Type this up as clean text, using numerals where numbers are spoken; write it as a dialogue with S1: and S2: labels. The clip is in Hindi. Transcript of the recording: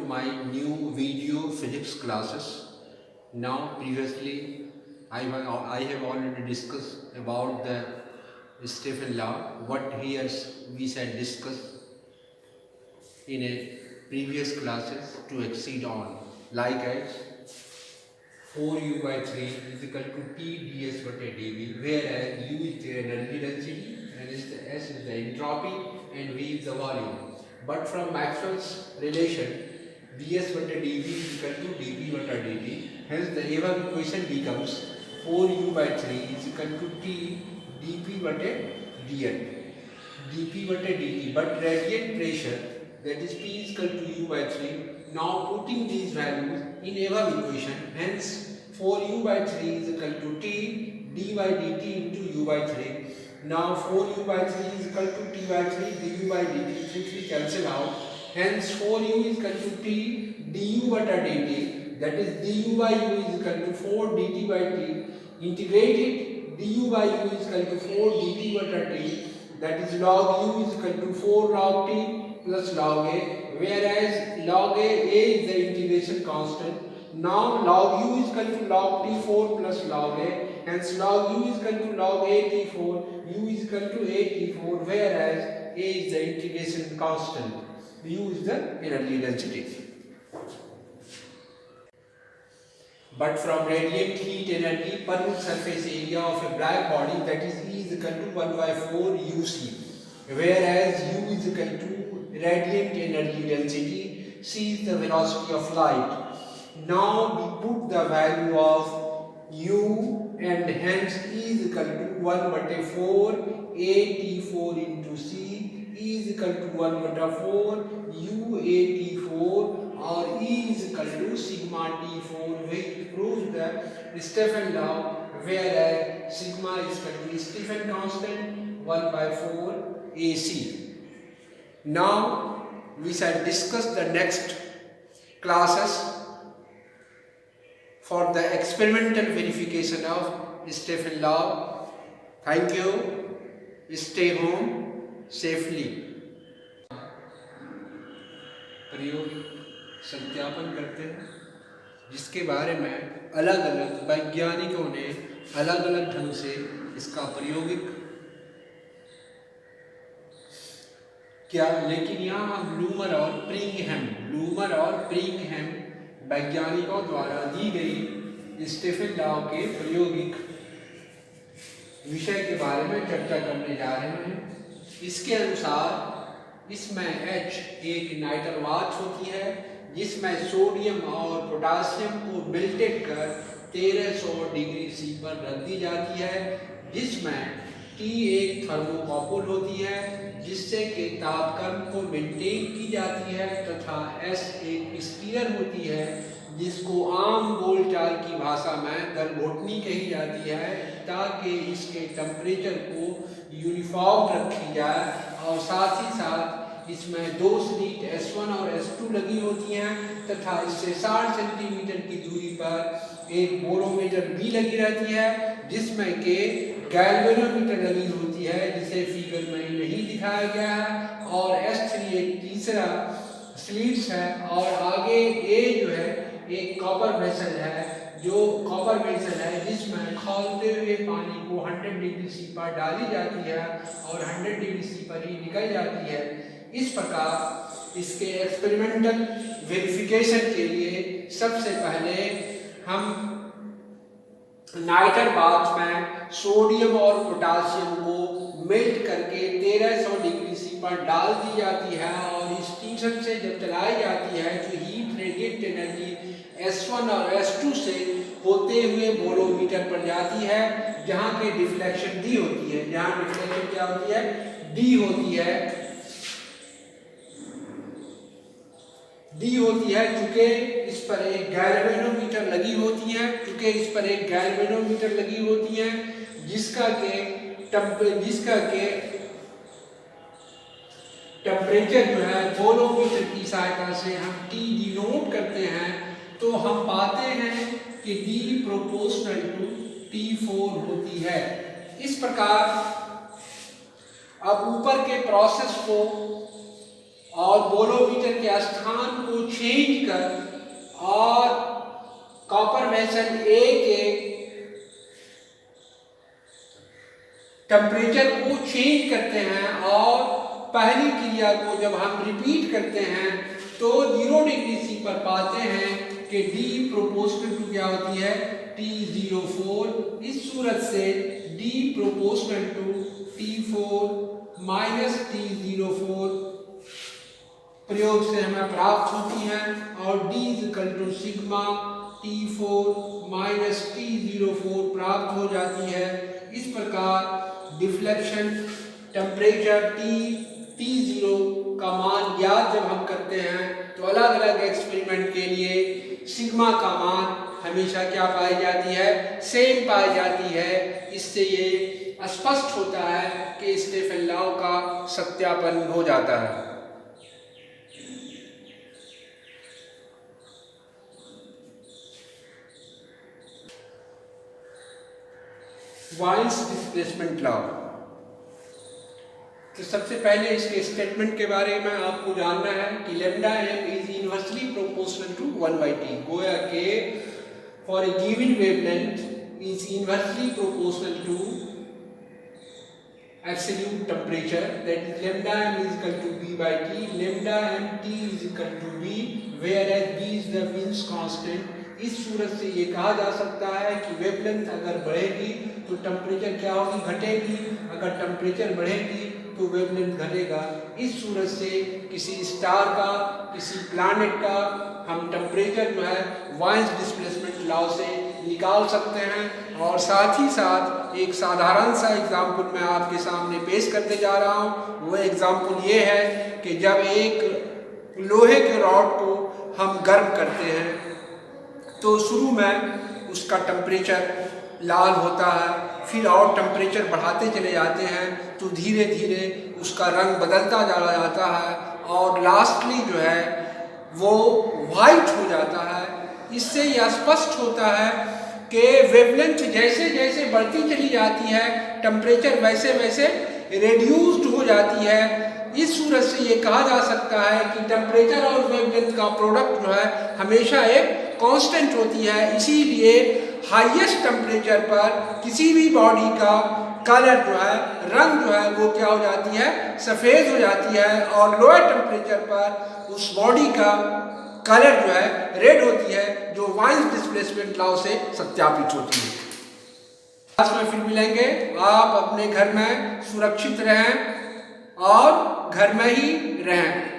S1: my new video physics classes. Now previously I have already discussed about the Stephen law, what we shall discuss in a previous classes to exceed on, like as 4u by 3 is equal to T ds by dV, whereas U is the energy density and S is the entropy and V is the volume. But from Maxwell's relation, ds by dV is equal to dP by dt. Hence the above equation becomes 4u by 3 is equal to T dP by dP by dt. But radiant pressure, that is P is equal to U by 3. Now putting these values in above equation, hence 4u by 3 is equal to T d by dt into U by 3. Now 4u by 3 is equal to T by 3 du by dt, 3 cancel out. Hence 4u is equal to T du by dt, that is du by u is equal to 4 dt by t. Integrate it, du by u is equal to 4 dt by t, that is log u is equal to 4 log t plus log a, whereas log a is the integration constant. Now log u is equal to log t4 plus log a, hence log u is equal to log a t4, u is equal to a t4, whereas a is the integration constant, u is the energy density. But from radiant heat energy per unit surface area of a black body, that is E is equal to 1 by 4 uc, whereas u is equal to radiant energy density, c is the velocity of light. Now we put the value of u and hence E is equal to 1 by 4 a t4 into c, E is equal to 1 by 4 u a t4, or E is equal to sigma t4, which proves the Stephen law, whereas sigma is equal to Stephen constant 1 by 4 AC. Now we shall discuss the next classes for the experimental verification of Stephen law. Thank you. Stay home safely. प्रयोग सत्यापन करते हैं, जिसके बारे में अलग अलग वैज्ञानिकों ने अलग अलग ढंग से इसका प्रायोगिक किया, लेकिन यहाँ हम ब्लूमर और प्रिंगहैम वैज्ञानिकों द्वारा दी गई स्टेफन लॉ के प्रायोगिक विषय के बारे में चर्चा करने जा रहे हैं। इसके अनुसार इसमें H एक नाइट्रल वाच होती है, जिसमें सोडियम और पोटासियम को मेल्टेड कर 1300 डिग्री सी पर रख दी जाती है, जिसमें T एक थर्मोकॉपल होती है जिससे कि तापक्रम को मेंटेन की जाती है, तथा S एक स्टीयर होती है जिसको आम बोलचाल की भाषा में गलघोटनी कही जाती है, ताकि इसके टेम्परेचर को यूनिफॉर्म रखी जाए, और साथ ही साथ इसमें 2 स्लीट S1 और S2 लगी होती हैं, तथा इससे 60 सेंटीमीटर की दूरी पर एक बोरोमीटर भी लगी रहती है, जिसमें के गैल्वेनोमीटर लगी होती है, जिसे फिगर में नहीं दिखाया गया है, और S3 एक तीसरा स्लीट्स है, और आगे A जो है एक कॉपर वेसल है, जिसमें खौलते हुए पानी को 100 डिग्री सी पर डाली जाती है और 100 डिग्री सी पर ही निकल जाती है। इस प्रकार इसके एक्सपेरिमेंटल वेरिफिकेशन के लिए सबसे पहले हम नाइट्रल बाथ में सोडियम और पोटासियम को मेल्ट करके 1300 डिग्री सी पर डाल दी जाती है, और इस स्टीशन से जब चलाई जाती है तो हीट रेडिएट एनर्जी S1 और S2 से होते हुए बोरोमीटर पर जाती है, जहाँ के डिफ्लेक्शन D होती है। जहाँ डिफ्लेक्शन क्या होती है? D होती है, चूंकि इस पर एक गैल्वेनोमीटर लगी होती है, जिसका के टेम्परेचर जो है बोरोमीटर की सहायता से हम T डिनोट करते हैं, तो हम पाते हैं कि D प्रोपोर्शनल टू T4 होती है। इस प्रकार अब ऊपर के प्रोसेस को और बोलोमीटर के स्थान को चेंज कर और कॉपर वेसल ए के टेम्परेचर को चेंज करते हैं और पहली क्रिया को जब हम रिपीट करते हैं तो 0 डिग्री सी पर पाते हैं कि D प्रोपोर्शनल टू क्या होती है T04। इस सूरत से D proportional to T4 minus T04 प्रयोग से हमें प्राप्त होती है और D equal to sigma T4 minus T04 प्राप्त हो जाती है। इस प्रकार डिफ्लेक्शन टेम्परेचर T0 का मान ज्ञात जब हम करते हैं तो अलग अलग एक्सपेरिमेंट के लिए सिग्मा का मान हमेशा क्या पाई जाती है, सेम पाई जाती है। इससे ये स्पष्ट होता है कि स्टेफन लॉ का सत्यापन हो जाता है। Wien's displacement law. तो सबसे पहले इसके स्टेटमेंट के बारे में आपको जानना है कि lambda M is inversely proportional to 1/t। गोया के for a given wavelength is inversely proportional to absolute temperature, that is lambda m is equal to b by t, lambda m t is equal to b, whereas b is the Wiens constant। इस सूरत से ये कहा जा सकता है कि वेवलेंथ अगर बढ़ेगी तो टेम्परेचर क्या होगी, घटेगी, अगर टेम्परेचर बढ़ेगी तो वेवलेंथ घटेगा। इस सूरत से किसी स्टार का, किसी प्लैनेट का हम टेम्परेचर जो है वाइन्स डिस्प्लेसमेंट लॉ से निकाल सकते हैं। और साथ ही साथ एक साधारण सा एग्जाम्पल मैं आपके सामने पेश करने जा रहा हूँ। वो एग्जाम्पल ये है कि जब एक लोहे के रॉड को हम गर्म करते हैं तो शुरू में उसका टेम्परेचर लाल होता है, फिर और टेम्परेचर बढ़ाते चले जाते हैं तो धीरे धीरे उसका रंग बदलता चला जाता है और लास्टली जो है वो वाइट हो जाता है। इससे यह स्पष्ट होता है कि वेवलेंथ जैसे जैसे बढ़ती चली जाती है टेम्परेचर वैसे वैसे रिड्यूस्ड हो जाती है। इस सूरत से ये कहा जा सकता है कि टेम्परेचर और वेवलेंथ का प्रोडक्ट जो है हमेशा एक कांस्टेंट होती है। इसीलिए हाईएस्ट टेम्परेचर पर किसी भी बॉडी का कलर जो है, रंग जो है वो क्या हो जाती है, सफ़ेद हो जाती है और लोअर टेम्परेचर पर उस बॉडी का कलर जो है रेड होती है, जो वाइन्स डिस्प्लेसमेंट लॉ से सत्यापित होती है। क्लास में फिर मिलेंगे। आप अपने घर में सुरक्षित रहें और घर में ही रहें।